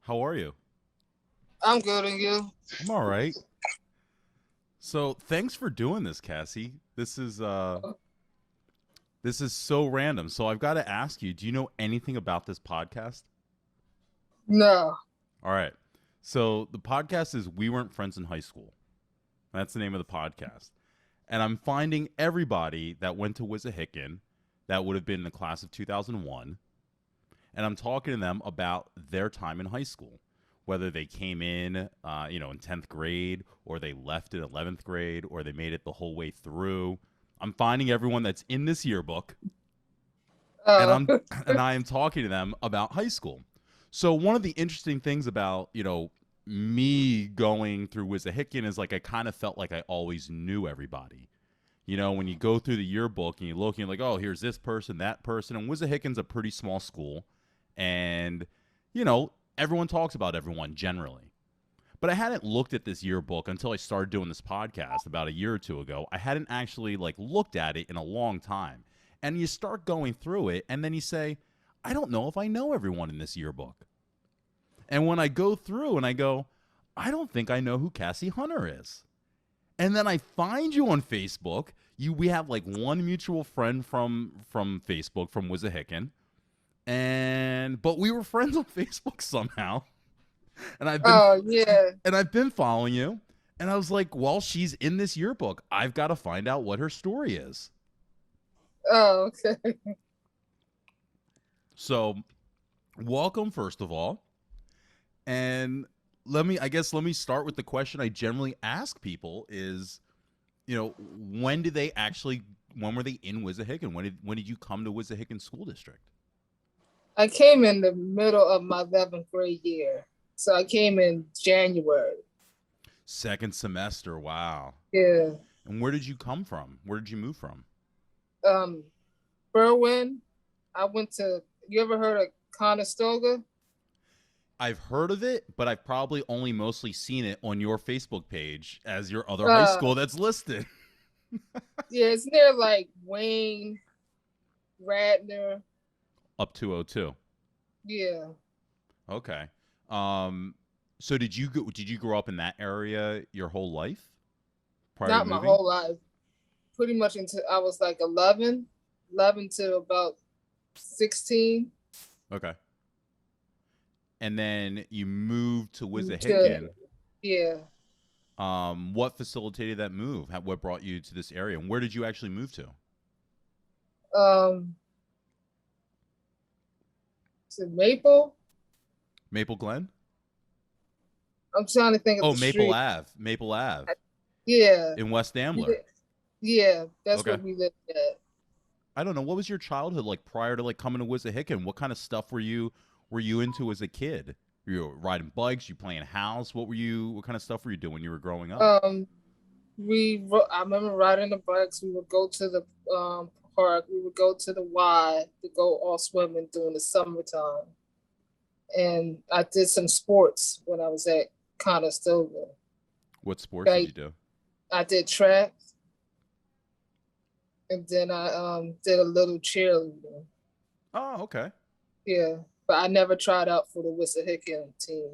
How are you? I'm good, and you? I'm all right. So, thanks for doing this, Cassie. This is so random. So, I've got to ask you, do you know anything about this podcast? No. All right. So, the podcast is We Weren't Friends in High School. That's the name of the podcast. And I'm finding everybody that went to Wissahickon that would have been in the class of 2001, and I'm talking to them about their time in high school, whether they came in, in 10th grade, or they left in 11th grade, or they made it the whole way through. I'm finding everyone that's in this yearbook, and Oh, I'm and I am talking to them about high school. So one of the interesting things about me going through Wissahickon is like I kind of felt like I always knew everybody. When you go through the yearbook and you look, and you're like, oh, here's this person, that person. And Wissahickons a pretty small school. And, everyone talks about everyone generally. But I hadn't looked at this yearbook until I started doing this podcast about a year or two ago. I hadn't actually looked at it in a long time. And you start going through it, and then you say, I don't know if I know everyone in this yearbook. And when I go through and I go, I don't think I know who Cassie Hunter is. And then I find you on Facebook. We have one mutual friend from Facebook from Wissahickon, but we were friends on Facebook somehow. And oh yeah. I've been following you, and I was like, well, she's in this yearbook. I've got to find out what her story is. Oh, okay. So, welcome first of all, and let me start with the question I generally ask people is, when were they in Wissahickon? When did you come to Wissahickon School District? I came in the middle of my 11th grade year. So I came in January. Second semester. Wow. Yeah. And where did you come from? Where did you move from? Um, Berwyn. I went to, you ever heard of Conestoga? I've heard of it, but I've probably only mostly seen it on your Facebook page as your other high Uh, school that's listed. yeah, it's near Wayne, Radnor. Up 202. Yeah. Okay. So did you grow up in that area your whole life prior to Not my moving? whole life. Pretty much until I was 11 to about 16. Okay. And then you moved to To, Wissahickon. yeah. What facilitated that move? What brought you to this area? And where did you actually move to? Um, to Maple. Maple Glen? I'm trying to think of Oh, the Maple street. Ave. Maple Ave Yeah. in West Ambler. Yeah, that's Okay. what we lived at. I don't know. What was your childhood like prior to coming to Wissahickon? What kind of stuff were you into as a kid? Were you riding bikes? You playing house? What kind of stuff were you doing when you were growing up? Um, I remember riding the bikes. We would go to the park. We would go to the Y to go all swimming during the summertime. And I did some sports when I was at Conestoga. What sports did Like you do? I did track, and then I did a little cheerleading. Oh, okay. Yeah, but I never tried out for the Wissahickon team.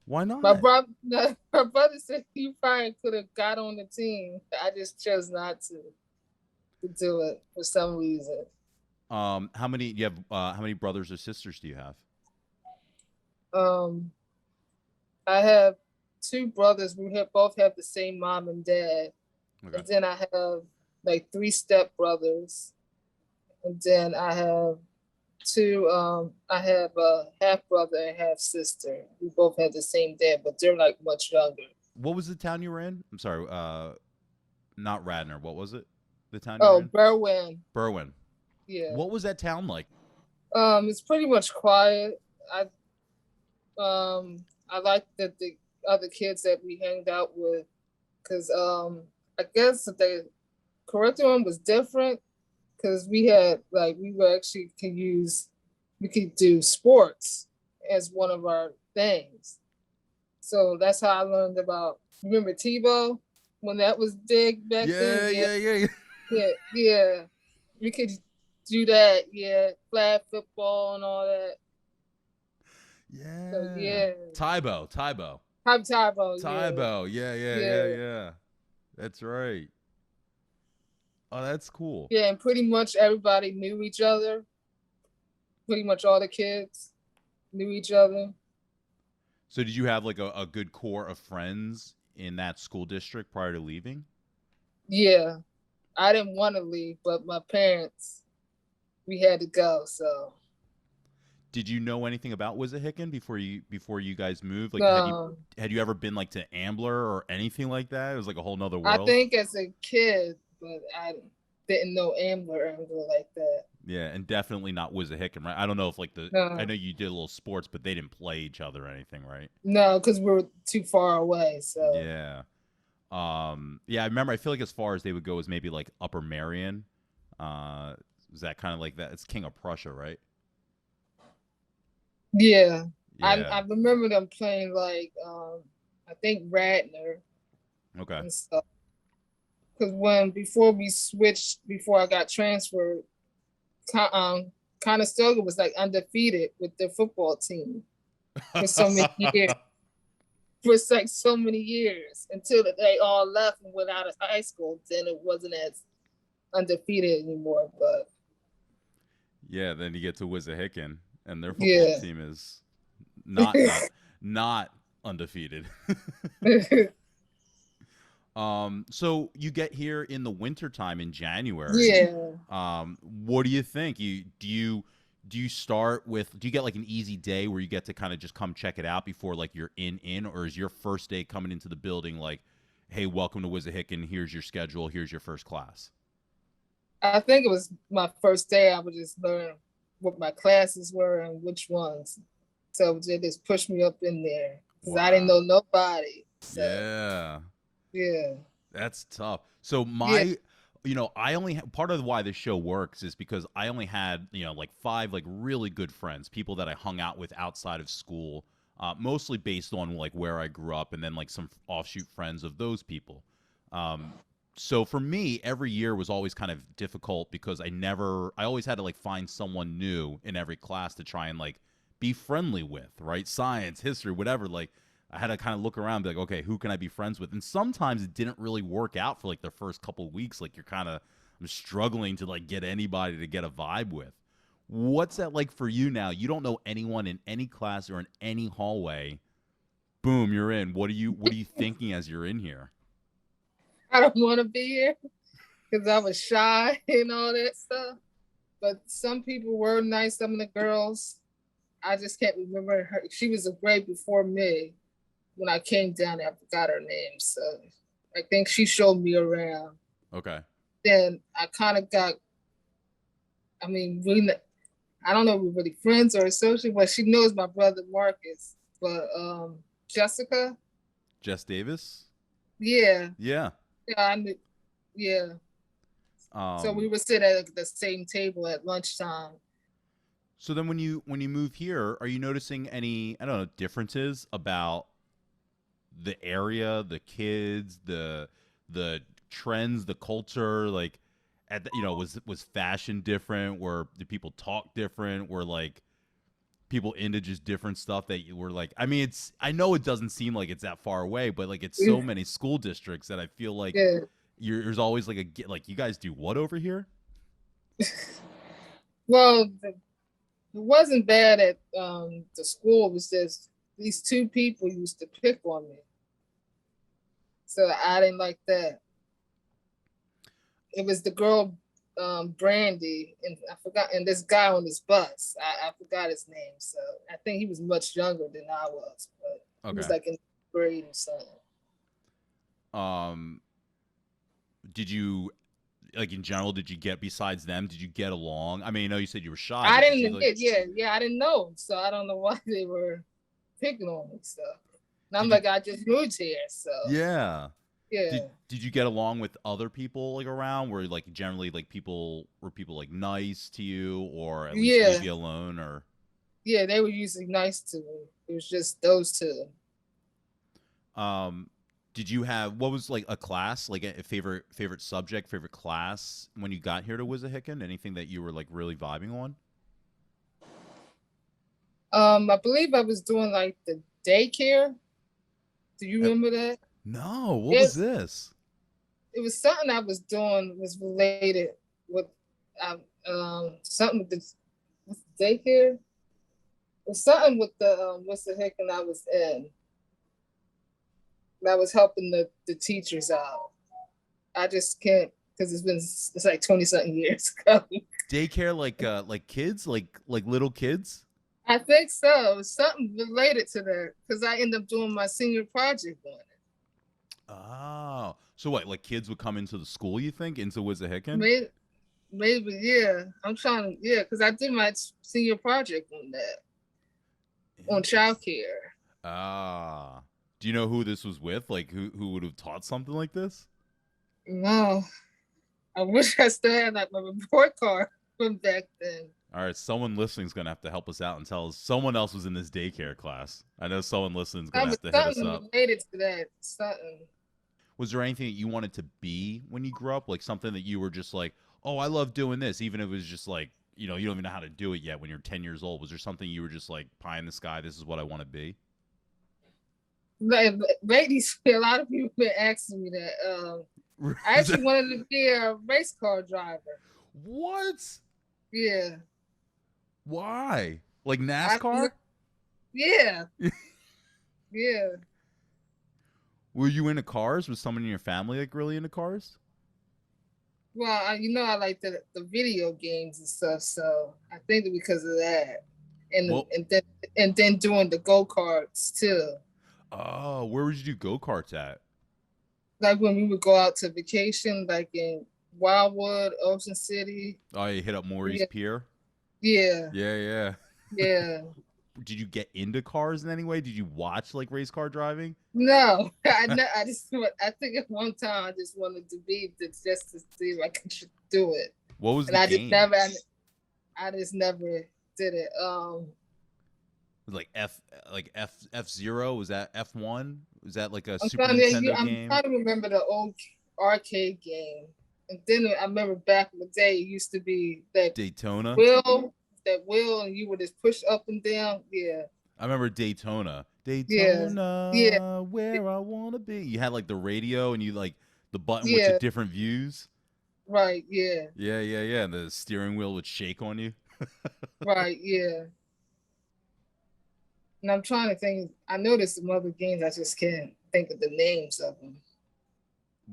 Why My not? brother, my brother said he probably could have got on the team. I just chose not to do it for some reason. How many brothers or sisters do you have? Um, I have two brothers. Both have the same mom and dad, Okay. and then I have three step brothers, and then I have two. I have a half brother and half sister. We both have the same dad, but they're much younger. What was the town you were in? I'm sorry. Not Radnor. What was it? The town you were Oh, in? Berwyn. Berwyn. Yeah. What was that town like? It's pretty much quiet. I like that the other kids that we hanged out with, because I guess the curriculum was different, because we had we were actually we could do sports as one of our things. So that's how I learned about, remember Tebow when that was big back then? Yeah, Yeah, yeah, yeah. yeah. We could do that, yeah, flag football and all that. So Yeah. yeah, Tybo. Tybo, yeah, Tybo. Yeah, yeah, yeah, yeah, yeah. That's right. Oh, that's cool. yeah, and pretty much everybody knew each other. Pretty much all the kids knew each other. So did you have like a good core of friends in that school district prior to leaving? Yeah, I didn't want to leave, but my parents, we had to go. So Did you know anything about Wissahickon before you guys moved? Like no, had you ever been like to Ambler or anything like that? It was like a whole nother I world. think as a kid, but I didn't know Ambler like that. Yeah, and definitely not Wissahickon, right? I don't know if like I No, know you did a little sports, but they didn't play each other or anything, right? no, because we're too far away. So Yeah. Yeah, I remember I feel like as far as they would go is maybe like Upper Marion. Uh is that kind of like that? It's King of Prussia, right? yeah, I Yeah. remember them playing like I think Radner Okay. and stuff. Because when before we switched, before I got transferred, Conestoga was like undefeated with their football team for so many years. For like so many years until they all left and went out of high school. Then it wasn't as undefeated anymore. But Yeah, then you get to Wissahickon and their football yeah, team is not undefeated. So you get here in the wintertime in January. yeah. What do you think? Do you start with do you get like an easy day where you get to kind of just come check it out before like you're in, or is your first day coming into the building like, hey, welcome to Wissahickon, here's your schedule, here's your first class? I think it was my first day. I would just learn what my classes were and which ones. So they just pushed me up in there because I didn't know Wow. nobody. So Yeah. yeah, That's tough. So yeah, I only part of why this show works is because I only had, like five like really good friends, people that I hung out with outside of school, mostly based on like where I grew up, and then like some offshoot friends of those people. Um, so for me, every year was always kind of difficult because I always had to like find someone new in every class to try and like be friendly with, right? Science, history, whatever. Like I had to kind of look around and be like, okay, who can I be friends with? And sometimes it didn't really work out for like the first couple of weeks. Like I'm struggling to like get anybody to get a vibe with. What's that like for you now? You don't know anyone in any class or in any hallway. Boom, you're in. What are you thinking as you're in here? I don't want to be here because I was shy and all that stuff. But some people were nice. Some of the girls, I just can't remember her. She was a grade before me when I came down. I forgot her name, so I think she showed me around. Okay. Then I kind of got. I mean, I don't know if we're really friends or associates, but she knows my brother Marcus. But Jessica, Jess Davis? yeah, Yeah. yeah, I knew, yeah. So we Um would sit at the same table at lunchtime. so then when you move here, are you noticing any, I don't know, differences about the area, the kids, the trends, the culture, like was fashion different? Were did people talk different? Were like people into just different stuff that you were like, I mean, it's I know it doesn't seem like it's that far away, but like it's so many school districts that I feel like Yeah. there's always like like you guys do what over here? Well, it wasn't bad at the school. It was just these two people used to pick on me, so I didn't like that. It was the girl Brandy, and I forgot, and this guy on this bus. I forgot his name. So I think he was much younger than I was, but he was Okay. like in grade or something. Um did you like in general, did you get besides them, did you get along? I mean, I know you said you were shy, I but did you didn't like get, yeah, yeah, I didn't know, so I don't know why they were picking on me. So, and I'm did you like, I just moved here, so yeah. yeah, Did you get along with other people like around? Where like generally like people like nice to you, or at least leave yeah, you alone, or yeah. They were usually nice to me. It was just those two. um did you have what was like a class, like a favorite subject, favorite class when you got here to Wissahickon? Anything that you were like really vibing on? I believe I was doing like the daycare. Do you Uh, remember that? No, what was It's this? it was something I was doing was related with something with the daycare. It was something with the Wissahickon I was in. I was helping the teachers out. I just can't because it's like 20 something years ago. Daycare like kids, like little kids? I think so. It was something related to that because I ended up doing my senior project on it. Oh. So what, like kids would come into the school, you think, into Wissahickon? Maybe, maybe yeah. I'm trying to yeah because I did my senior project on that on Interesting. childcare. Ah. Do you know who this was with? Like who would have taught something like this? No, I wish I still had like my report card from back then. All right, someone listening is gonna have to help us out and tell us someone else was in this daycare class. I know someone listening is That gonna was have to hit us something up. related to that. Something. Was there anything that you wanted to be when you grew up? Like something that you were just like, oh, I love doing this, even if it was just like, you don't even know how to do it yet when you're 10 years old. Was there something you were just like, pie in the sky, this is what I want to be? Like, lately, a lot of people been asking me that. I Is that- actually wanted to be a race car driver. what? Yeah. Why? Like I NASCAR? yeah. Yeah. Were you into cars? Was someone in your family like really into cars? Well, I like the video games and stuff, so I think that because of that, Well, and then doing the go karts too. oh, where would you do go karts at? Like when we would go out to vacation, like in Wildwood, Ocean City. Oh, you hit up Maury's Yeah, Pier. yeah, Yeah, yeah. yeah. Did you get into cars in any way? Did you watch like race car driving? No, I just I think at one time I just wanted to be just to see if I could do it, What was and the game? I just never did it. Like F Zero? Was that F1? Was that like a I'm Super trying to yeah, Nintendo I'm game? trying to remember the old arcade game. And then I remember back in the day, it used to be Daytona? wheel, that wheel, and you would just push up and down. Yeah, I remember Daytona. yeah, yeah, Daytona, where I wanna be. You had like the radio and you like the button with your yeah. different views. Right, yeah, Yeah, yeah, yeah. And the steering wheel would shake on you. right, yeah. And I'm trying to think. I know there's some other games. I just can't think of the names of them.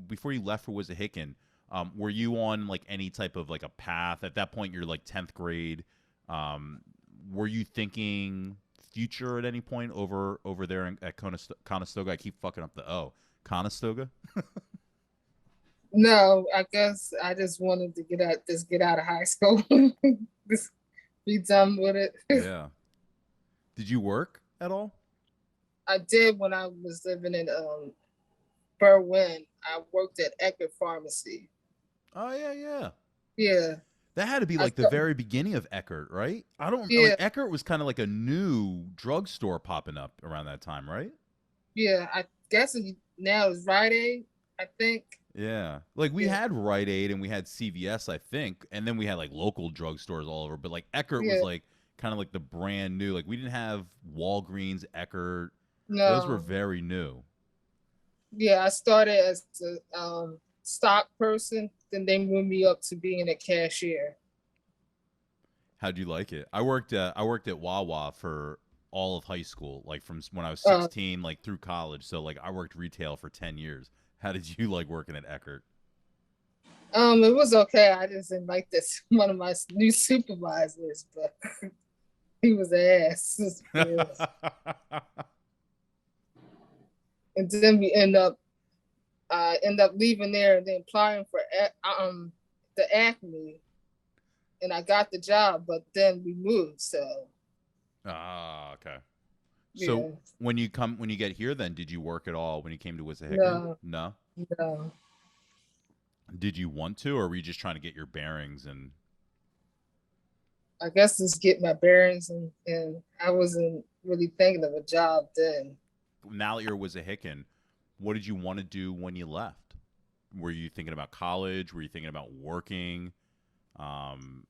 Before you left for Wissahickon, were you on like any type of like a path? At that point, you're like 10th grade. Um, were you thinking future at any point over there at Conestoga? I keep fucking up the O. Conestoga? No, I guess I just wanted to get out of high school, just be done with it. Yeah. Did you work at all? I did when I was living in Berwyn. I worked at Eckerd Pharmacy. Oh yeah, yeah. Yeah, That had to be I like the started, very beginning of Eckerd, right? I don't like yeah, Eckerd was kind of like a new drugstore popping up around that time, right? yeah. I guess now it's Rite Aid. I think. Yeah. Like we Yeah, had Rite Aid and we had CVS, I think, and then we had like local drugstores all over. But like Eckerd was yeah. like kind of like the brand new. Like we didn't have Walgreens, Eckerd. Those were No, very new. yeah. I started as a stock person. Then they moved me up to being a cashier. How'd you like it? I worked at Wawa for all of high school, like from when I was Uh, 16, like through college. So like I worked retail for 10 years. How did you like working at Eckerd? it was okay. I just didn't like this one of my new supervisors, but he was an ass. Yeah. And then we end up leaving there and then applying for the Acme, and I got the job, but then we moved. So Ah, okay. So yeah, when you get here, then did you work at all when you came to Wissahickon? no, No. no. Did you want to, or were you just trying to get your bearings? And I guess just get my bearings, and I wasn't really thinking of a job then. now that you're Wissahickon, what did you want to do when you left? Were you thinking about college? Were you thinking about working? Um,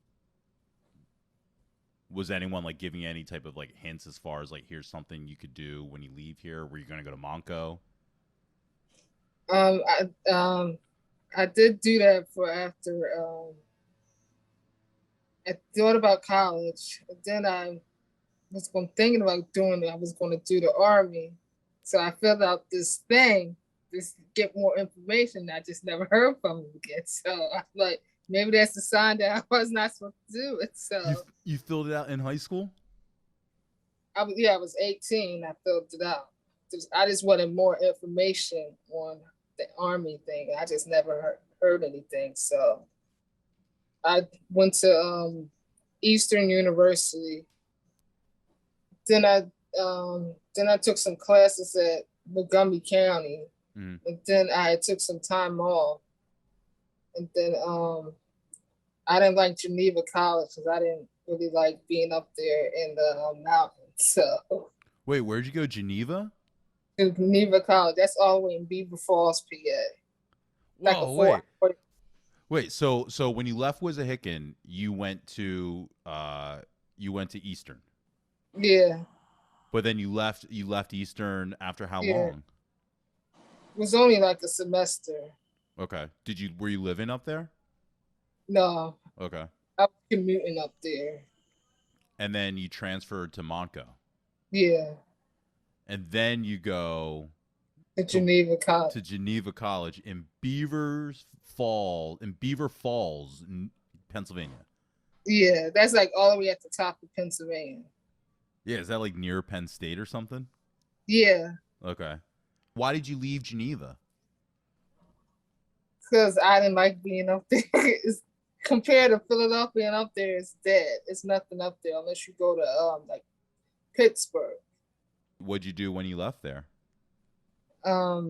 Was anyone like giving you any type of like hints as far as like here's something you could do when you leave here? Were you going to go to Monco? Um, I um, I did do that for after. I thought about college, and then I was thinking about doing it. I was going to do the army, so I filled out this thing just to get more information. I just never heard from him again. So I was like, maybe that's a sign that I was not supposed to do it. You So you filled it out in high school? I was 18. I filled it out. I just wanted more information on the army thing. I just never heard anything. So I went to Eastern University. Then I took some classes at Montgomery County, and then I took some time off. And then I didn't like Geneva College because I didn't really like being up there in the mountains. So Wait, where'd you go? Geneva? to Geneva College, that's all the way in Beaver Falls, PA. Like a Whoa, four. wait. So when you left Wissahickon, you went to Eastern, Yeah, but then you left Eastern after how yeah. long? It was only like a semester. Okay. Were you living up there? No, Okay. I was commuting up there. And then you transferred to Monco. Yeah, And then you go to Geneva College. to Geneva College in Beaver Falls, Pennsylvania. Yeah, that's like all the way at the top of Pennsylvania. Yeah, is that like near Penn State or something? Yeah, Okay. Why did you leave Geneva? because I didn't like being up there. Compared to Philadelphia and up there, it's dead. It's nothing up there unless you go to like Pittsburgh. What'd you do when you left there? I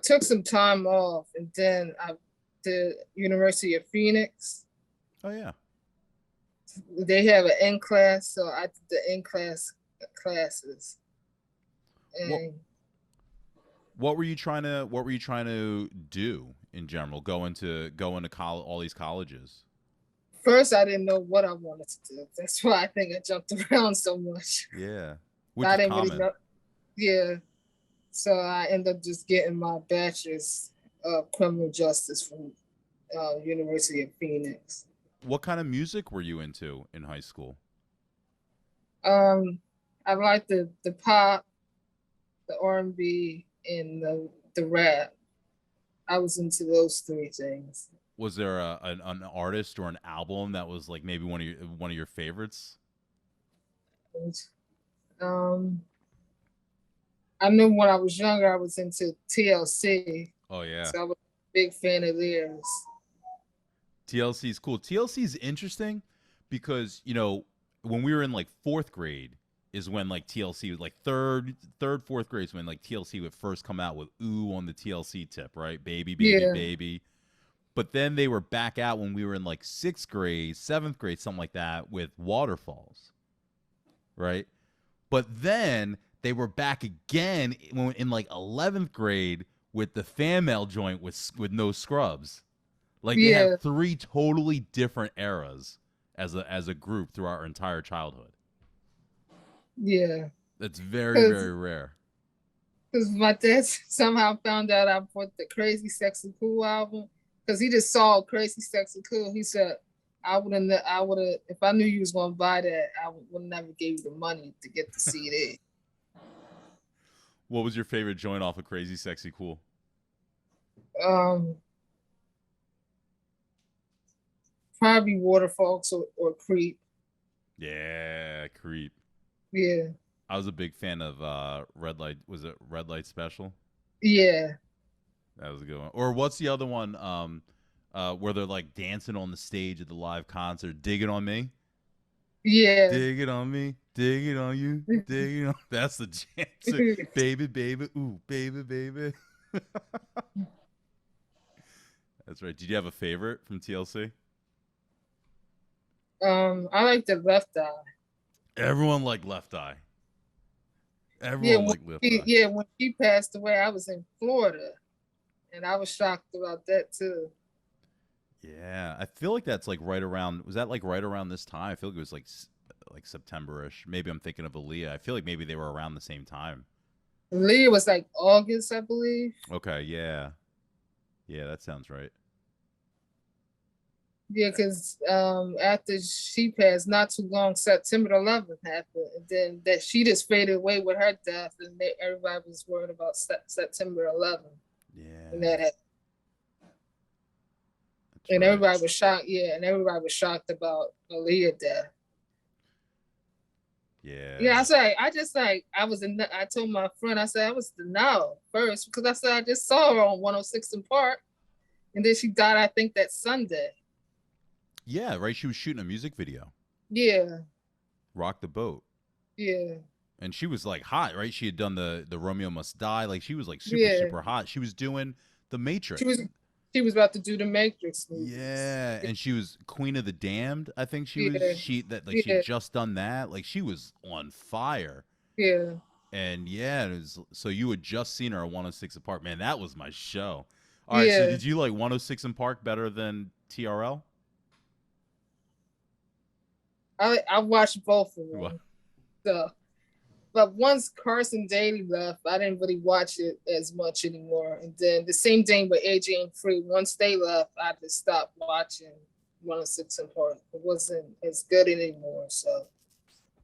took some time off, and then I did University of Phoenix. Oh yeah. They have an N class, so I did the N classes. And what were you trying to do in general? Go into college, all these colleges. first, I didn't know what I wanted to do. That's why I think I jumped around so much. Yeah. Which I is didn't common. really know. Yeah. So I ended up just getting my bachelor's of criminal justice from University of Phoenix. What kind of music were you into in high school? I liked the pop, the R&B, and the rap. I was into those three things. Was there an artist or an album that was like maybe one of your favorites? I knew when I was younger I was into TLC. Oh yeah. So I was a big fan of theirs. TLC is cool. TLC is interesting because, when we were in like fourth grade is when like TLC was like third, fourth grade is when like TLC would first come out with "Ooh" on the TLC tip, right? Baby, baby, Yeah. baby. But then they were back out when we were in like sixth grade, seventh grade, something like that, with Waterfalls, right? But then they were back again in like 11th grade with the fan mail joint with No Scrubs. Like they Yeah. have three totally different eras as a group through our entire childhood. Yeah. That's very, very rare. Because my dad somehow found out I bought the Crazy Sexy Cool album. Because he just saw Crazy Sexy Cool. He said, I would have, if I knew you was going to buy that, I would never give you the money to get the CD. What was your favorite joint off of Crazy Sexy Cool? Probably Waterfalls or Creep. Yeah, Creep. Yeah. I was a big fan of Red Light. Was it Red Light Special? Yeah. That was a good one. Or what's the other one? Where they're like dancing on the stage at the live concert, "Dig It On Me." Yeah. Dig it on me, dig it on you, dig it on. That's the jam. Baby, baby, ooh, baby, baby. That's right. Did you have a favorite from TLC? I like the Left Eye. Everyone liked Left Eye. Everyone liked Left Eye. Yeah, when she passed away, I was in Florida, and I was shocked about that too. Yeah, I feel like that's like right around. Was that like right around this time? I feel like it was like September-ish. Maybe I'm thinking of Aaliyah. I feel like maybe they were around the same time. Leah was like August, I believe. Okay, yeah, yeah, that sounds right. Yeah, because after she passed, not too long, September 11th happened, and then that she just faded away with her death, and everybody was worried about September 11th, and Yeah, that happened. that's And right. everybody was shocked. Yeah, and everybody was shocked about Aaliyah death. Yeah, Yeah, I said I just like I was in. I told my friend I said I was denial first because I said I just saw her on 106 in Park, and then she died. I think that Sunday. yeah, right. She was shooting a music video, Yeah, "Rock the Boat," yeah, and she was like hot, right? She had done the Romeo Must Die. Like she was like super yeah. super hot. She was doing the She Matrix. was she was about to do the Matrix movies. Yeah, and she was Queen of the Damned. I think she was Yeah, she that like she yeah, just done that. Like she was on fire. yeah. And yeah, it was, so you had just seen her at 106 in Park. Man, that was my show. All right, so Yeah, did you like 106 in Park better than TRL? I watched both of What? them. So, but once Carson Daly left, I didn't really watch it as much anymore. And then the same thing with AJ and Free. Once they left, I just stopped watching 106 in Park. It wasn't as good anymore. So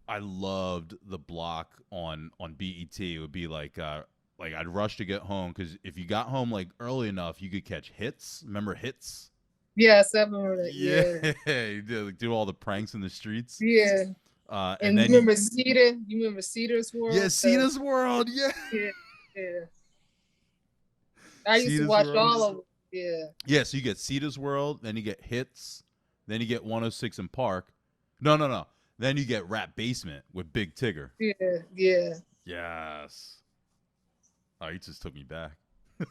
I loved the block on BET. It would be like I'd rush to get home because if you got home like early enough, you could catch hits. Remember hits? yes, I remember that. Yeah, Yeah, you do all the pranks in the streets. yeah. And And you then you, remember Cedar? You remember Cedar's yeah, World? Cena's World. Yeah, Yeah, yeah. I used to Cena's watch World. all of them. Yeah, Yeah, so you get Cedar's World, then you get Hits, then you get 106 in Park. No, no, no. Then you get Rap Basement with Big Tigger. yeah, yeah. Yes. Oh, you just took me back.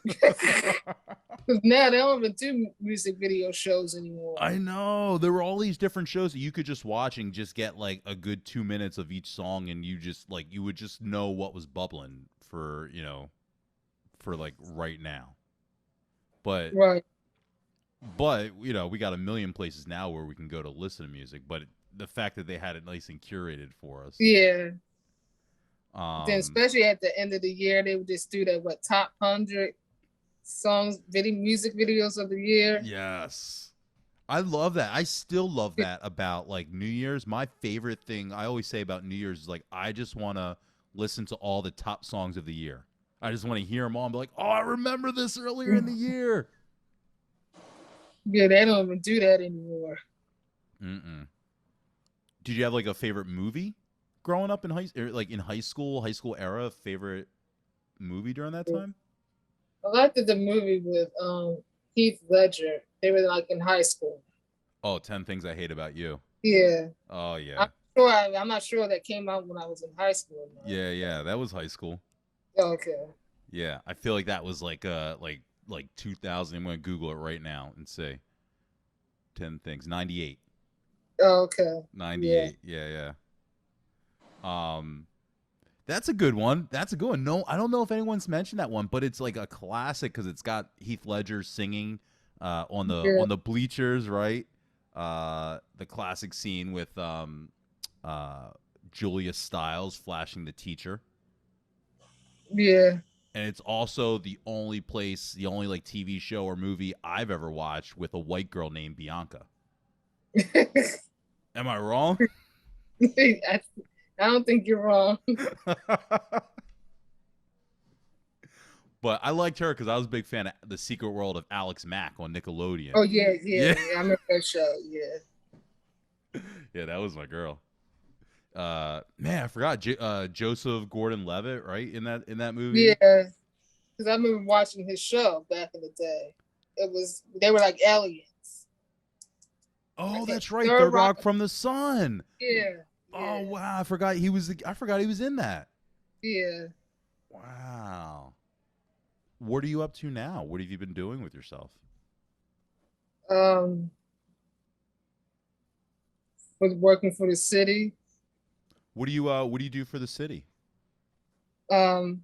Because now they don't even do music video shows anymore. I know. There were all these different shows that you could just watch and just get like a good 2 minutes of each song, and you just like you would just know what was bubbling for, for like right now. But Right. we got a million places now where we can go to listen to music, but the fact that they had it nice and curated for us. Yeah. Then um especially at the end of the year, they would just do that top 100 songs, music videos of the year. yes, I love that. I still love that about like New Year's. My favorite thing I always say about New Year's is like I just want to listen to all the top songs of the year. I just want to hear them all and be like, oh, I remember this earlier in the year. Yeah, they don't even do that anymore. Mm-mm. Did you have like a favorite movie growing up in high school era? Favorite movie during that time? I liked the movie with Heath Ledger. They were like in high school. Oh, 10 Things I Hate About You. Yeah. Oh yeah. I'm not sure that came out when I was in high school. Yeah, yeah, that was high school. Okay. Yeah, I feel like that was like 2000. I'm going to Google it right now and say 10 Things. 98. Okay. 98. Yeah, yeah. That's a good one. That's a good one. No, I don't know if anyone's mentioned that one, but it's like a classic because it's got Heath Ledger singing Yeah. on the bleachers, right? The classic scene with Julia Stiles flashing the teacher. Yeah. And it's also the only like TV show or movie I've ever watched with a white girl named Bianca. Am I wrong? I don't think you're wrong. But I liked her because I was a big fan of The Secret World of Alex Mack on Nickelodeon. Oh yeah, yeah, Yeah, yeah. I remember that show. Yeah. yeah, that was my girl. Man, I forgot Joseph Gordon-Levitt, right, in that movie. Yeah. Because I remember watching his show back in the day. They were like aliens. Oh, Okay. that's right, Third Rock from the Sun. Yeah. Oh Yeah. wow, I forgot he was in that. Yeah. Wow. What are you up to now? What have you been doing with yourself? Um, was working for the city. What do you do for the city? Um,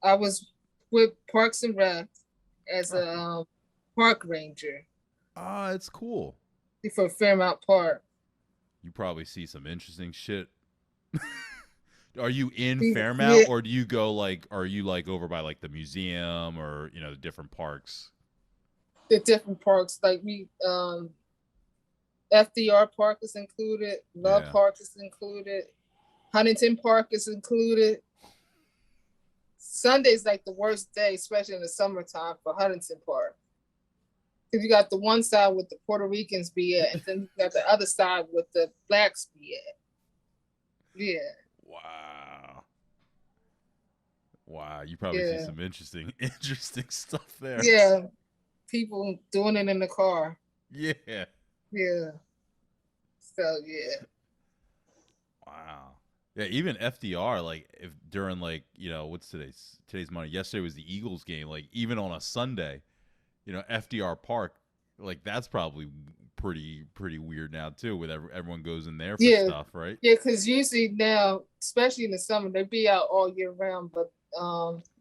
I was with Parks and Rec as a park ranger. Ah, it's cool. For Fairmount Park. You probably see some interesting shit. Are you in Yeah, Fairmount, or do you go like? Are you like over by like the museum or the different parks? the different parks like FDR Park is included, Love Yeah. Park is included, Huntington Park is included. Sunday's like the worst day, especially in the summertime for Huntington Park. Because you got the one side with the Puerto Ricans be at, and then you got the other side with the blacks be at. Yeah. Wow. Wow. You probably see Yeah. some interesting stuff there. Yeah. People doing it in the car. Yeah. Yeah. So yeah. Wow. Yeah, even FDR, like if during like, what's today's Monday. Yesterday was the Eagles game. Like even on a Sunday, FDR Park, like that's probably pretty weird now too, with everyone goes in there for Yeah. stuff, right? Yeah, because usually now, especially in the summer, they be out all year round, but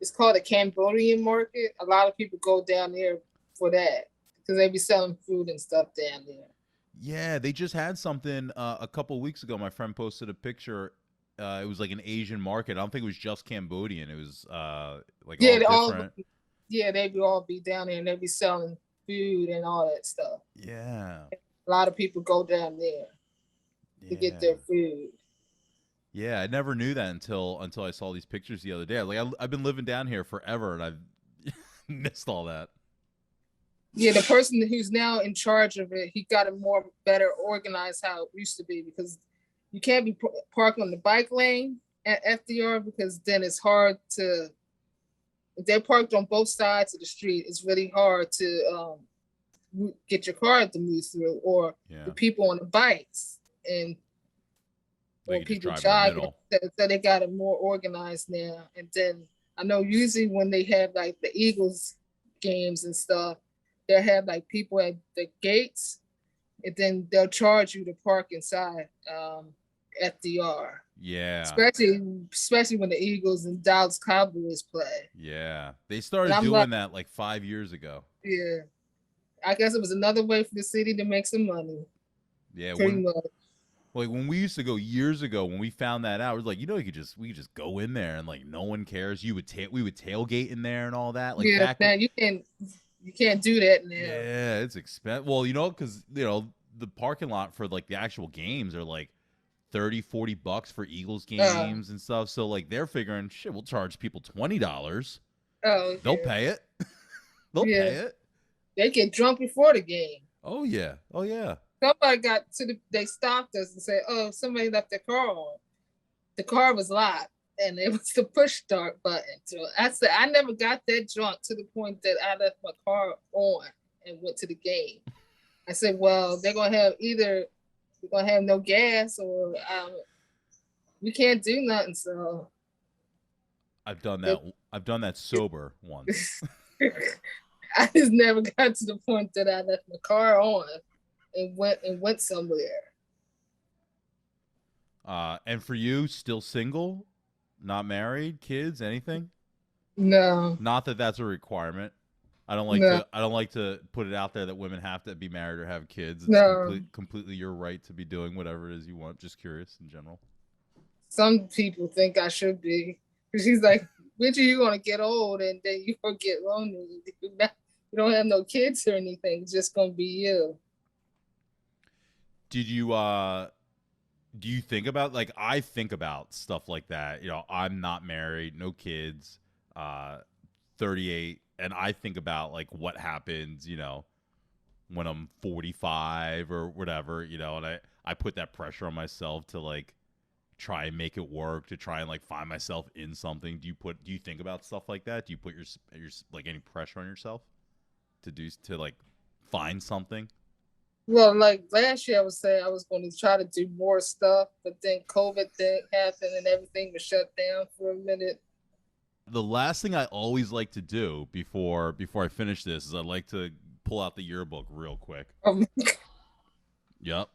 it's called a Cambodian market. A lot of people go down there for that because they be selling food and stuff down there. Yeah, they just had something a couple weeks ago. My friend posted a picture. It was like an Asian market. I don't think it was just Cambodian. It was like all Yeah, they all different. yeah, they be all be down there and they be selling food and all that stuff. Yeah. A lot of people go down there to get Yeah. their food. Yeah, I never knew that until I saw these pictures the other day. Like I've been living down here forever, and I've missed all that. Yeah, the person who's now in charge of it, he got it more better organized how it used to be because you can't be parked on the bike lane at FDR because then it's hard to. If they're parked on both sides of the street, it's really hard to get your car to move through, or the Yeah, people on the bikes and like or you just people drive in the jogging. middle. So they got it more organized now. And then I know usually when they have like the Eagles games and stuff, they'll have like people at the gates, and then they'll charge you to park inside FDR. Yeah, Especially when the Eagles and Dallas Cowboys play. yeah. They And started I'm like, doing that like 5 years ago. yeah, I guess it was another way for the city to make some money, Yeah, pretty when much. like when we used to go years ago, when we found that out, it was like we could just go in there and like no one cares. We would tailgate in there and all that. Like Yeah, back, now you can't do that now. yeah, it's expensive. Well, because the parking lot for like the actual games are like 30-40 bucks for Eagles Uh, games and stuff. So like they're figuring, shit, we'll charge people $20. oh They'll yeah, pay it. They'll yeah. pay it. They get drunk before the game. Oh yeah. Oh yeah. Somebody got to they stopped us and said, "Oh, somebody left their car on." The car was locked, and it was the push start button. So I said, I never got that drunk to the point that I left my car on and went to the game. I said, "Well, they're gonna have either we're gonna have no gas or we can't do nothing." So I've done that. it, I've done that sober once. I just never got to the point that I left my car on and went somewhere. And for you, still single, not married, kids, anything? No, Not that that's a requirement. I don't like no, to. I don't like to put it out there that women have to be married or have kids. It's no. completely your right to be doing whatever it is you want. Just curious in general. Some people think I should be. Because she's like, when are you going to get old and then you're going to get lonely? You don't have no kids or anything. It's just going to be you. Did you do you think about, like, I think about stuff like that. I'm not married, no kids, uh 38, and I think about like what happens, when I'm 45 or whatever, and I put that pressure on myself to like try and make it work, to try and like find myself in something. Do you think about stuff like that? Do you put your like any pressure on yourself to like find something? Well, like last year, I was saying I was going to try to do more stuff, but then COVID thing happened and everything was shut down for a minute. The last thing I always like to do before I finish this is I like to pull out the yearbook real quick. Um, Yep.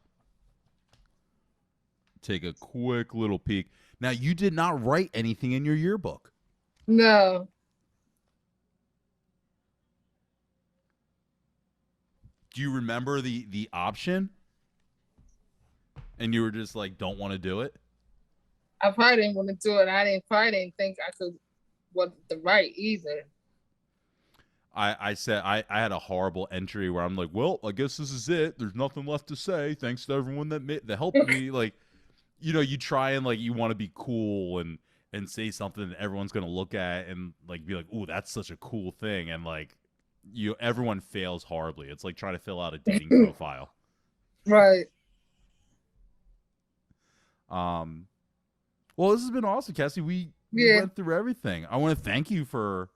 Take a quick little peek. Now, you did not write anything in your yearbook. no. do you remember the option? And you were just like, don't want to do it? I probably didn't want to do it. I didn't think I could what the right either. I said I had a horrible entry where I'm like, well, I guess this is it. There's nothing left to say. Thanks to everyone that helped me. Like, you try and like you want to be cool and say something that everyone's gonna look at and like be like, ooh, that's such a cool thing. And like everyone fails horribly. It's like trying to fill out a dating profile. Right. Well, this has been awesome, Cassie. We went through everything. I want to thank you for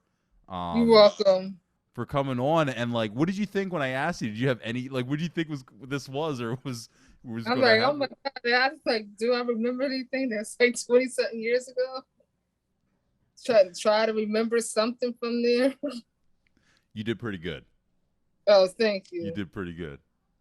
You're welcome. For coming on. And like, what did you think when I asked you? Did you have any like, what do you think this was or was I'm like, oh my God. I was like, do I remember anything that's like 20-something years ago? Try to remember something from there. You did pretty good. Oh, thank you. You did pretty good.